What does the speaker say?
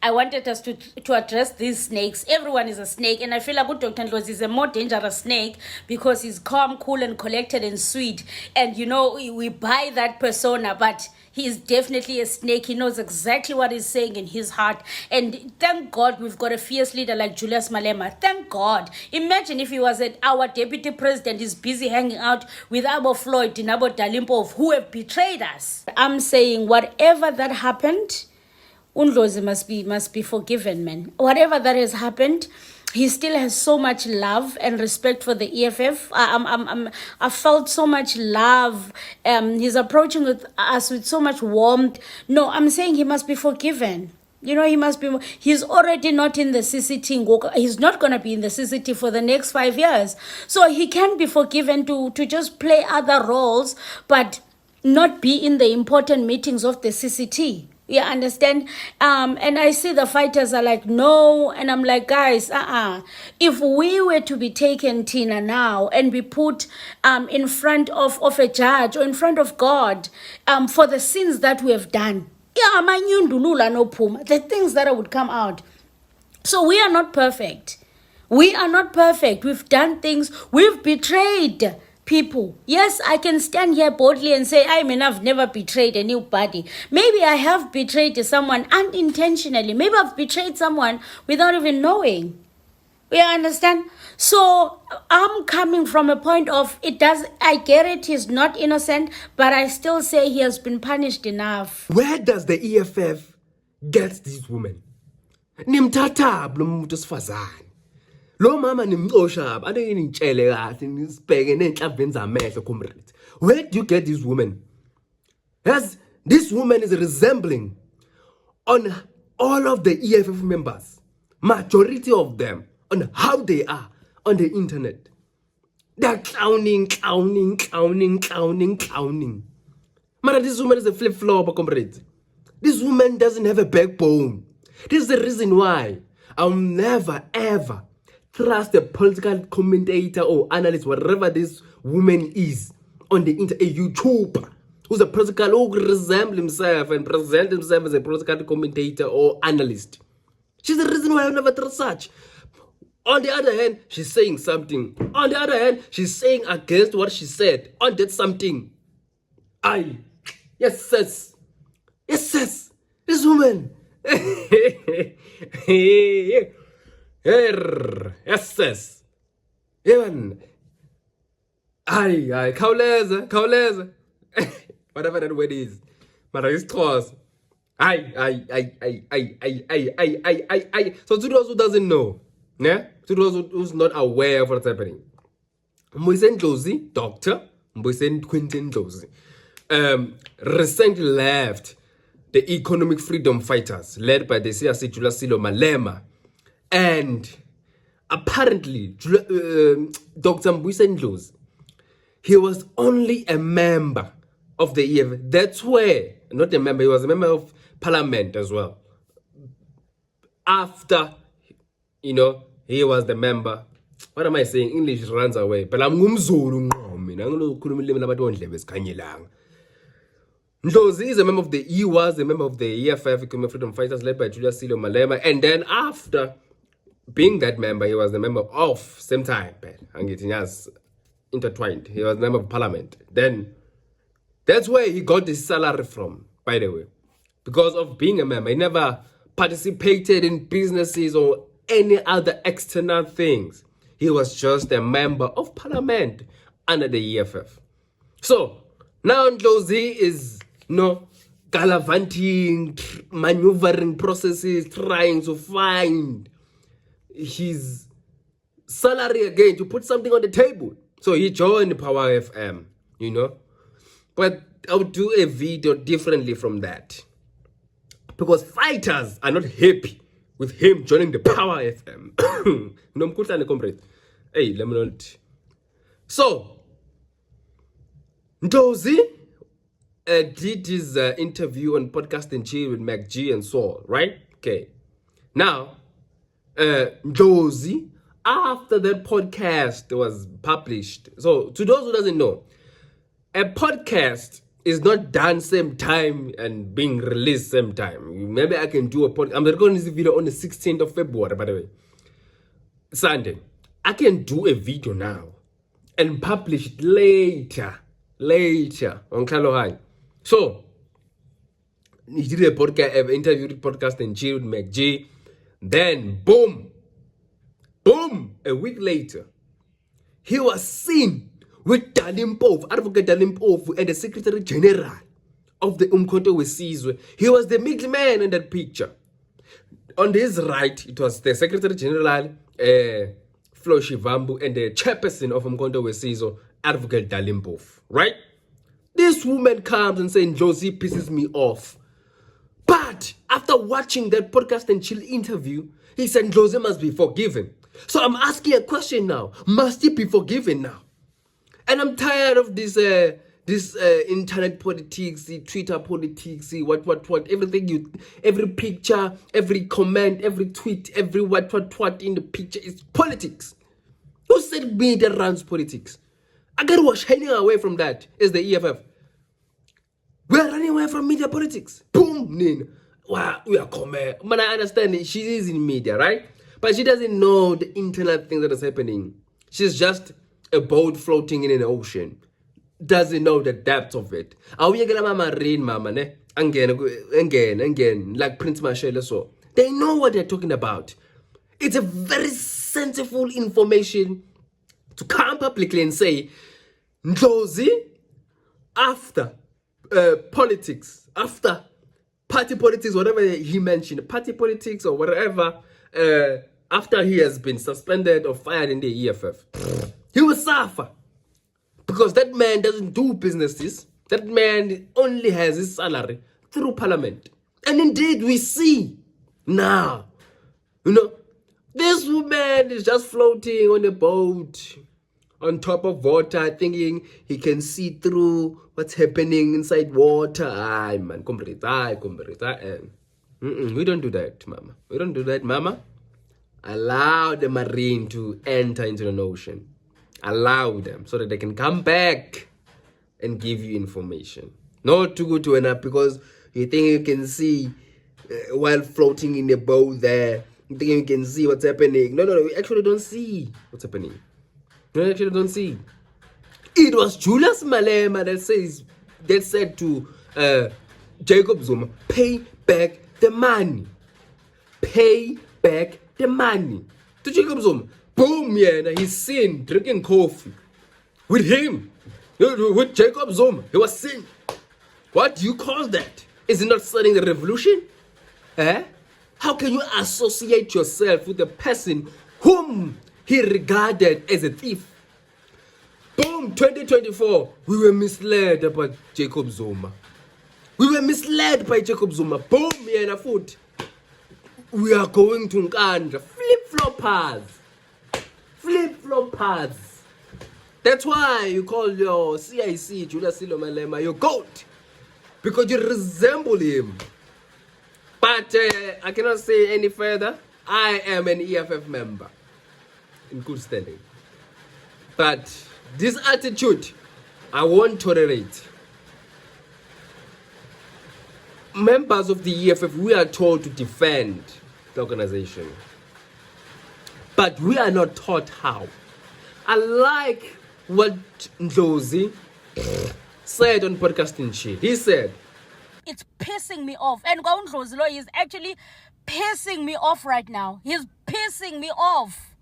I wanted us to address these snakes. Everyone is a snake, and I feel like Dr. NDLOZI is a more dangerous snake because he's calm, cool, and collected and sweet. And we buy that persona, but he is definitely a snake. He knows exactly what he's saying in his heart. And thank God we've got a fierce leader like Julius Malema. Thank God. Imagine if he was our deputy president is busy hanging out with Abo Floyd, Dinabo Dalimpo, who have betrayed us. I'm saying whatever that happened, NDLOZI must be forgiven, man. Whatever that has happened, he still has so much love and respect for the EFF. I felt so much love. He's approaching us with so much warmth. No, I'm saying he must be forgiven. He must be. He's already not in the CCT. He's not going to be in the CCT for the next 5 years. So he can be forgiven to just play other roles, but not be in the important meetings of the CCT. You understand? And I see the fighters are like, no. And I'm like, guys, if we were to be taken, Tina, now and be put in front of a judge or in front of God for the sins that we have done, the things that would come out. So we are not perfect. We are not perfect. We've done things. We've betrayed people. Yes, I can stand here boldly and say, I've never betrayed anybody. Maybe I have betrayed someone unintentionally. Maybe I've betrayed someone without even knowing. You understand? So I'm coming from a point of I get it, he's not innocent, but I still say he has been punished enough. Where does the EFF get these women? Nimtata blomuntu sifazane. Lo mama nimxosha ade nitshele kahle nisibheke nenhlaveni zamehlo comrades. Where do you get these women? Yes, this woman is resembling on all of the EFF members, majority of them, on how they are on the internet. They're clowning. Mara, this woman is a flip-flopper, comrades. This woman doesn't have a backbone. This is the reason why I'll never ever trust a political commentator or analyst, whatever this woman is on the internet, a YouTuber who's a political, who resemble himself and present himself as a political commentator or analyst. She's the reason why I never trust such. On the other hand, she's saying something. On the other hand, she's saying against what she said. On that something. Yes, sis. This woman. Yes, sis. Even. Khawuleza. Whatever that word is. Mara is close. So to those who doesn't know, yeah? To those who's not aware of what's happening, NDLOZI, Dr. Quentin NDLOZI, recently left the Economic Freedom Fighters, led by the CRC Julius Malema, and apparently Dr. NDLOZI, he was only a member of the EFF. That's where, not a member, he was a member of Parliament as well. After, he was the member. What am I saying? English runs away. But I'm NDLOZI is a member of he was a member of the EFF, Economic Freedom Fighters, led by Julius Malema. And then after being that member, he was the member of, same time, and getting us intertwined. He was a member of Parliament. Then, that's where he got his salary from, by the way. Because of being a member. He never participated in businesses or any other external things. He was just a member of Parliament under the EFF. So, now NDLOZI is, gallivanting, maneuvering processes, trying to find his salary again, to put something on the table. So he joined Power FM, But I'll do a video differently from that. Because fighters are not happy with him joining the Power FM. Hey, let me not. So, NDLOZI did his interview on Podcast and Chill with Mac G and Saul, right? Okay. Now, NDLOZI, after that podcast was published. So, to those who doesn't know, a podcast is not done same time and being released same time. Maybe I can do a podcast. I'm recording this video on the 16th of February, by the way. Sunday. I can do a video now and publish it later on Kalo High. So, he did a podcast, interviewed podcast and chill with MacG. Then, boom, a week later, he was seen with Advocate Dalimpofu, and the Secretary General of the Umkhonto Wesizwe. He was the middleman in that picture. On his right, it was the Secretary General, Flo Shivambu, and the chairperson of Umkhonto Wesizwe, Advocate Dalimpofu, right? This woman comes and says, NDLOZI pisses me off. But after watching that podcast and chill interview, he said NDLOZI must be forgiven. So I'm asking a question now. Must he be forgiven now? And I'm tired of this internet politics, the Twitter politics, what, everything every picture, every comment, every tweet, every what in the picture is politics. Who said media runs politics? I gotta watch hanging away from that is the EFF. We're running away from media politics. Boom, Nin. Wow, we are coming. Man, I understand it. She is in media, right? But she doesn't know the internet thing that is happening. She's just a boat floating in an ocean. Doesn't know the depth of it. Are we gonna mama rain, mama, ne? Again, like Prince Marshall so. They know what they're talking about. It's a very sensible information to come publicly and say, NDLOZI, after politics, after party politics, whatever he mentioned, party politics or whatever, after he has been suspended or fired in the EFF, he will suffer. Because that man doesn't do businesses. That man only has his salary through parliament. And indeed, we see now, this woman is just floating on a boat on top of water, thinking he can see through what's happening inside water. Aye, man, comrade. We don't do that, mama. We don't do that, mama. Allow the marine to enter into an ocean. Allow them so that they can come back and give you information. Not to go to an app because you think you can see while floating in the boat there. You think you can see what's happening. No, we actually don't see what's happening. We actually don't see. It was Julius Malema that said to Jacob Zuma, pay back the money. Pay back the money. To Jacob Zuma. Boom, yeah, he's seen drinking coffee with him, with Jacob Zuma. He was seen. What do you call that? Is it not starting the revolution? How can you associate yourself with the person whom he regarded as a thief? Boom, 2024, we were misled about Jacob Zuma. We were misled by Jacob Zuma. Boom, yeah, foot. We are going to Nkandla. Flip-floppers. That's why you call your CIC, Julius Malema, your goat. Because you resemble him. But I cannot say any further. I am an EFF member. In good standing. But this attitude, I won't tolerate. Members of the EFF, we are told to defend the organization. But we are not taught how. I like what NDLOZI said on podcasting shit. He said, it's pissing me off. And NDLOZI is actually pissing me off right now. He's pissing me off.